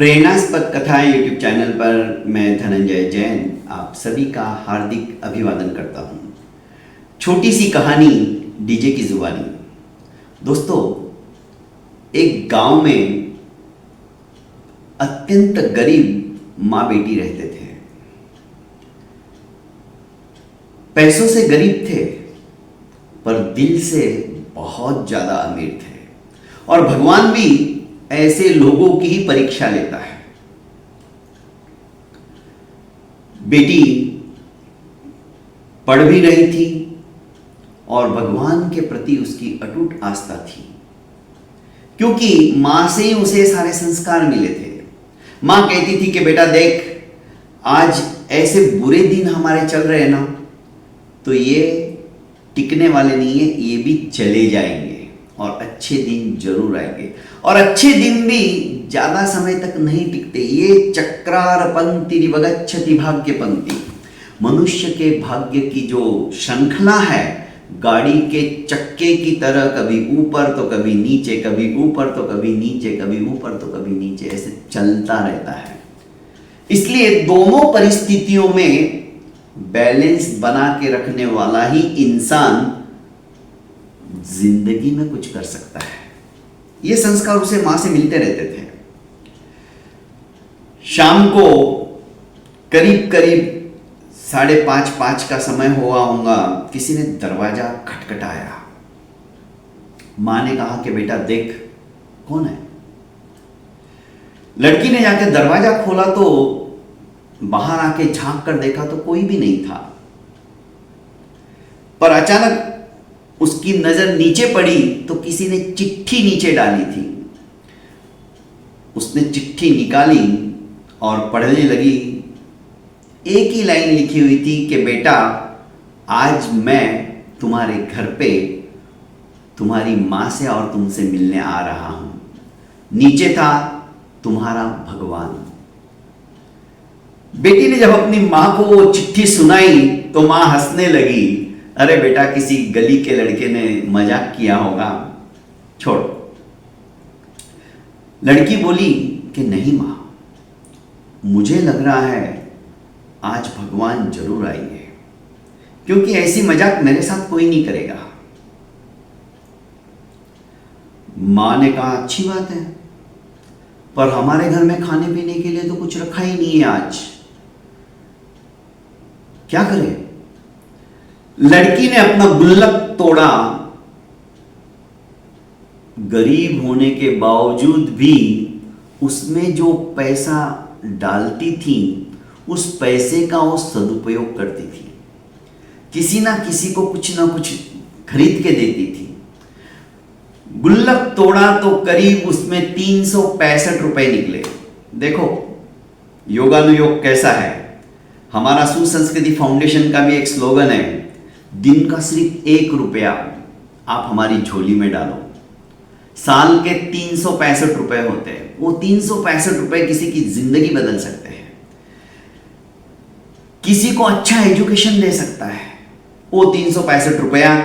प्रेरणास्पद कथाएं YouTube channel पर मैं धनंजय जैन आप सभी का हार्दिक अभिवादन करता हूं। छोटी सी कहानी डीजे की जुबानी। दोस्तों, एक गांव में अत्यंत गरीब माँ बेटी रहते थे। पैसों से गरीब थे पर दिल से बहुत ज्यादा अमीर थे, और भगवान भी ऐसे लोगों की ही परीक्षा लेता है। बेटी पढ़ भी रही थी और भगवान के प्रति उसकी अटूट आस्था थी, क्योंकि मां से ही उसे सारे संस्कार मिले थे। मां कहती थी कि बेटा देख, आज ऐसे बुरे दिन हमारे चल रहे हैं ना, तो ये टिकने वाले नहीं है, ये भी चले जाएंगे और अच्छे दिन जरूर आएंगे। और अच्छे दिन भी ज्यादा समय तक नहीं टिकते। ये चक्रार पंक्ति रिवगच्छति भाग्य पंक्ति, मनुष्य के भाग्य की जो श्रृंखला है, गाड़ी के चक्के की तरह कभी ऊपर तो कभी नीचे, कभी ऊपर तो कभी नीचे, कभी ऊपर तो कभी नीचे, ऐसे चलता रहता है। इसलिए दोनों परिस्थितियों में बैलेंस बना के रखने वाला ही इंसान जिंदगी में कुछ कर सकता है। ये संस्कार उसे मां से मिलते रहते थे। शाम को करीब करीब 5:30 का समय हुआ होगा, किसी ने दरवाजा खटखटाया। मां ने कहा कि बेटा देख, कौन है। लड़की ने जाके दरवाजा खोला तो बाहर आके झांक कर देखा तो कोई भी नहीं था। पर अचानक उसकी नजर नीचे पड़ी तो किसी ने चिट्ठी नीचे डाली थी। उसने चिट्ठी निकाली और पढ़ने लगी। एक ही लाइन लिखी हुई थी कि बेटा, आज मैं तुम्हारे घर पे तुम्हारी मां से और तुमसे मिलने आ रहा हूं। नीचे था तुम्हारा भगवान। बेटी ने जब अपनी मां को वो चिट्ठी सुनाई तो मां हंसने लगी। अरे बेटा, किसी गली के लड़के ने मजाक किया होगा, छोड़। लड़की बोली कि नहीं मां, मुझे लग रहा है आज भगवान जरूर आएंगे, क्योंकि ऐसी मजाक मेरे साथ कोई नहीं करेगा। मां ने कहा अच्छी बात है, पर हमारे घर में खाने पीने के लिए तो कुछ रखा ही नहीं है आज, क्या करें। लड़की ने अपना गुल्लक तोड़ा। गरीब होने के बावजूद भी उसमें जो पैसा डालती थी, उस पैसे का वो सदुपयोग करती थी। किसी ना किसी को कुछ ना कुछ खरीद के देती थी। गुल्लक तोड़ा तो करीब उसमें 365 रुपए निकले। देखो योगानुयोग कैसा है। हमारा सुसंस्कृति फाउंडेशन का भी एक स्लोगन है, दिन का सिर्फ 1 रुपया आप हमारी झोली में डालो। साल के 365 रुपए होते हैं। वो 365 रुपए किसी की जिंदगी बदल सकते हैं, किसी को अच्छा एजुकेशन दे सकता है। वो 365 रुपया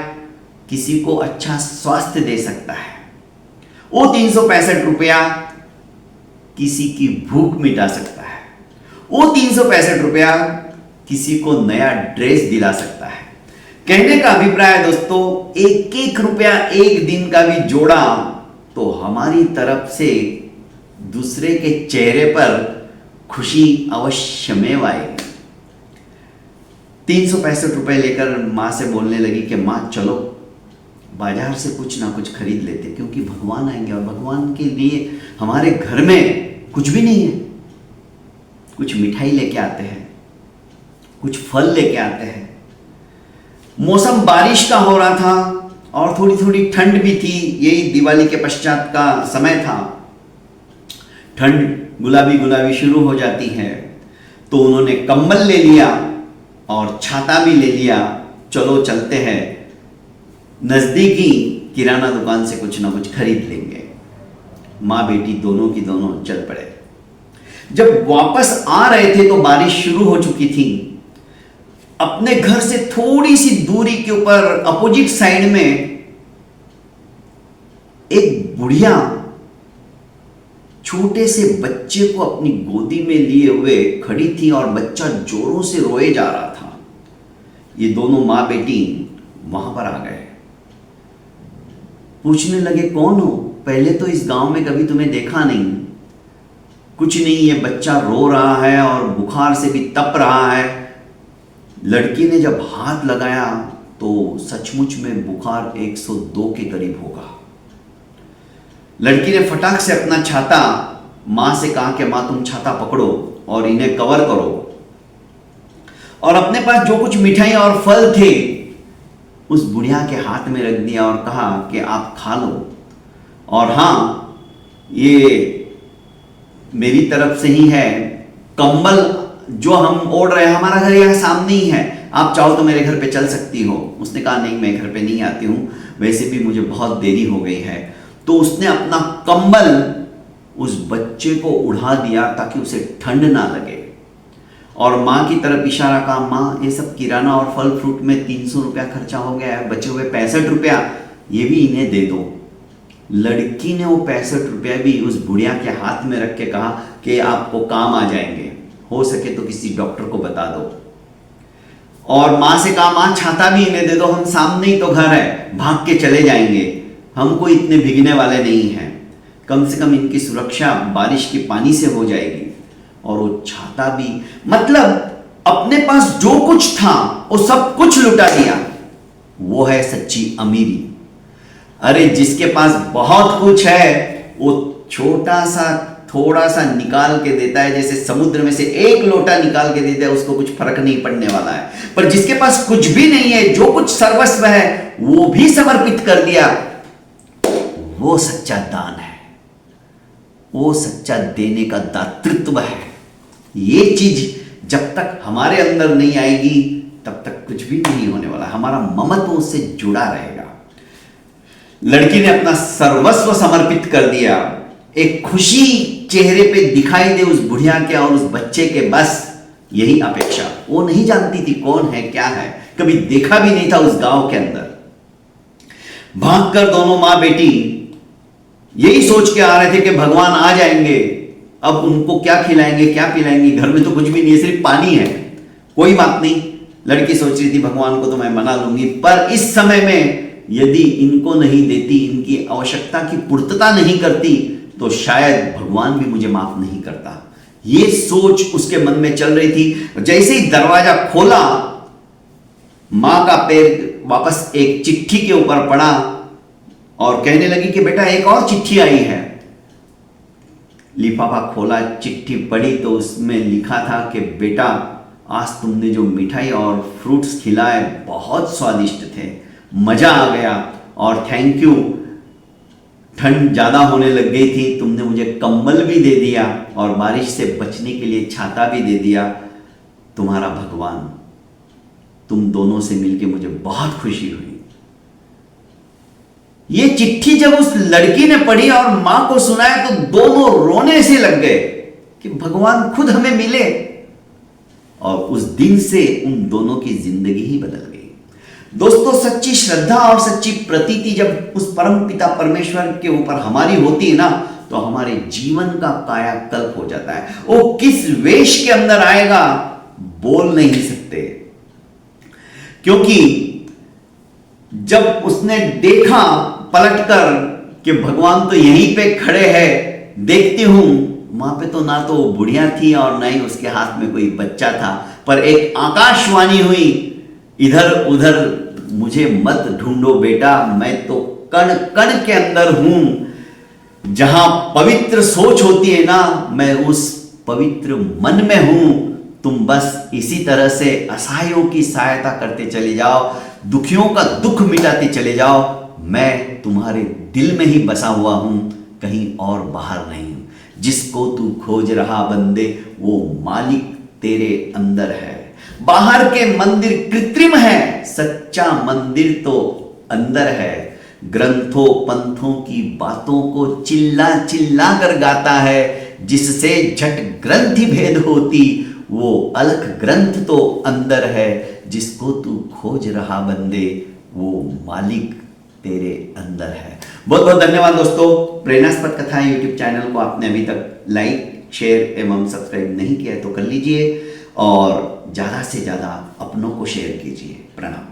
किसी को अच्छा स्वास्थ्य दे सकता है। वो 365 रुपया किसी की भूख मिटा सकता है। वो 365 रुपया किसी को नया ड्रेस दिला सकता है। कहने का अभिप्राय दोस्तों, एक एक रुपया एक दिन का भी जोड़ा तो हमारी तरफ से दूसरे के चेहरे पर खुशी अवश्य में आएगी। 365 रुपए लेकर मां से बोलने लगी कि मां चलो बाजार से कुछ ना कुछ खरीद लेते, क्योंकि भगवान आएंगे और भगवान के लिए हमारे घर में कुछ भी नहीं है। कुछ मिठाई लेके आते हैं, कुछ फल लेके आते हैं। मौसम बारिश का हो रहा था और थोड़ी थोड़ी ठंड भी थी। यही दिवाली के पश्चात का समय था। ठंड गुलाबी गुलाबी शुरू हो जाती है, तो उन्होंने कंबल ले लिया और छाता भी ले लिया। चलो चलते हैं, नजदीकी किराना दुकान से कुछ ना कुछ खरीद लेंगे। माँ बेटी दोनों की दोनों चल पड़े। जब वापस आ रहे थे तो बारिश शुरू हो चुकी थी। अपने घर से थोड़ी सी दूरी के ऊपर अपोजिट साइड में एक बुढ़िया छोटे से बच्चे को अपनी गोदी में लिए हुए खड़ी थी और बच्चा जोरों से रोए जा रहा था। ये दोनों माँ बेटी वहां पर आ गए, पूछने लगे कौन हो, पहले तो इस गांव में कभी तुम्हें देखा नहीं। कुछ नहीं, ये बच्चा रो रहा है और बुखार से भी तप रहा है। लड़की ने जब हाथ लगाया तो सचमुच में बुखार 102 के करीब होगा। लड़की ने फटाक से अपना छाता मां से कहा कि मां तुम छाता पकड़ो और इन्हें कवर करो, और अपने पास जो कुछ मिठाई और फल थे उस बुढ़िया के हाथ में रख दिया और कहा कि आप खा लो, और हाँ ये मेरी तरफ से ही है, कंबल जो हम ओढ़ रहे हैं हमारा घर यहाँ सामने ही है, आप चाहो तो मेरे घर पे चल सकती हो। उसने कहा नहीं, मैं घर पे नहीं आती हूँ, वैसे भी मुझे बहुत देरी हो गई है। तो उसने अपना कंबल उस बच्चे को उड़ा दिया ताकि उसे ठंड ना लगे, और माँ की तरफ इशारा कहा, माँ ये सब किराना और फल फ्रूट में 300 रुपया खर्चा हो गया है, बचे हुए 65 रुपया ये भी इन्हें दे दो। लड़की ने वो 65 रुपया भी उस बुढ़िया के हाथ में रख के कहा कि आपको काम आ जाएंगे, हो सके तो किसी डॉक्टर को बता दो। और माँ से कहा, माँ छाता भी इन्हें दे दो, हम सामने ही तो घर है, भाग के चले जाएंगे, हम कोई इतने भीगने वाले नहीं हैं, कम से कम इनकी सुरक्षा बारिश के पानी से हो जाएगी। और वो छाता भी, मतलब अपने पास जो कुछ था वो सब कुछ लुटा दिया। वो है सच्ची अमीरी। अरे जिसके पास बहुत कुछ है वो छोटा सा थोड़ा सा निकाल के देता है, जैसे समुद्र में से एक लोटा निकाल के देता है, उसको कुछ फर्क नहीं पड़ने वाला है। पर जिसके पास कुछ भी नहीं है, जो कुछ सर्वस्व है वो भी समर्पित कर दिया, वो सच्चा दान है, वो सच्चा देने का दातृत्व है। ये चीज जब तक हमारे अंदर नहीं आएगी तब तक कुछ भी नहीं होने वाला, हमारा ममत्व उससे जुड़ा रहेगा। लड़की ने अपना सर्वस्व समर्पित कर दिया। एक खुशी चेहरे पे दिखाई दे उस बुढ़िया के और उस बच्चे के, बस यही अपेक्षा। वो नहीं जानती थी कौन है क्या है, कभी देखा भी नहीं था उस गांव के अंदर। भागकर दोनों मां बेटी यही सोच के आ रहे थे कि भगवान आ जाएंगे, अब उनको क्या खिलाएंगे क्या पिलाएंगे, घर में तो कुछ भी नहीं है, सिर्फ पानी है। कोई बात नहीं, लड़की सोच रही थी भगवान को तो मैं मना लूंगी, पर इस समय में यदि इनको नहीं देती, इनकी आवश्यकता की पूर्तता नहीं करती, तो शायद भगवान भी मुझे माफ नहीं करता। ये सोच उसके मन में चल रही थी। जैसे ही दरवाजा खोला, मां का पैर वापस एक चिट्ठी के ऊपर पड़ा और कहने लगी कि बेटा एक और चिट्ठी आई है। लिफाफा खोला, चिट्ठी पढ़ी तो उसमें लिखा था कि बेटा आज तुमने जो मिठाई और फ्रूट्स खिलाए बहुत स्वादिष्ट थे, मजा आ गया, और थैंक यू। ठंड ज्यादा होने लग गई थी, तुमने मुझे कंबल भी दे दिया और बारिश से बचने के लिए छाता भी दे दिया। तुम्हारा भगवान, तुम दोनों से मिलके मुझे बहुत खुशी हुई। ये चिट्ठी जब उस लड़की ने पढ़ी और मां को सुनाया तो दोनों रोने से लग गए कि भगवान खुद हमें मिले। और उस दिन से उन दोनों की जिंदगी ही बदल गई। दोस्तों, सच्ची श्रद्धा और सच्ची प्रतीति जब उस परम पिता परमेश्वर के ऊपर हमारी होती है ना, तो हमारे जीवन का कायाकल्प हो जाता है। वो किस वेश के अंदर आएगा बोल नहीं सकते, क्योंकि जब उसने देखा पलटकर कि भगवान तो यहीं पे खड़े हैं, देखती हूं वहां पे तो ना तो बुढ़िया थी और ना ही उसके हाथ में कोई बच्चा था, पर एक आकाशवाणी हुई, इधर उधर मुझे मत ढूंढो बेटा, मैं तो कण कण के अंदर हूं। जहां पवित्र सोच होती है ना, मैं उस पवित्र मन में हूं। तुम बस इसी तरह से असहायों की सहायता करते चले जाओ, दुखियों का दुख मिटाते चले जाओ। मैं तुम्हारे दिल में ही बसा हुआ हूं, कहीं और बाहर नहीं। जिसको तू खोज रहा बंदे, वो मालिक तेरे अंदर है। बाहर के मंदिर कृत्रिम है, सच्चा मंदिर तो अंदर है। ग्रंथों पंथों की बातों को चिल्ला चिल्ला कर गाता है, जिससे झट ग्रंथि भेद होती, वो अलख ग्रंथ तो अंदर है। जिसको तू खोज रहा बंदे, वो मालिक तेरे अंदर है। बहुत बहुत धन्यवाद दोस्तों। प्रेरणास्पद कथाएं यूट्यूब चैनल को आपने अभी तक लाइक, शेयर एवं सब्सक्राइब नहीं किया है तो कर लीजिए और ज़्यादा से ज़्यादा अपनों को शेयर कीजिए। प्रणाम।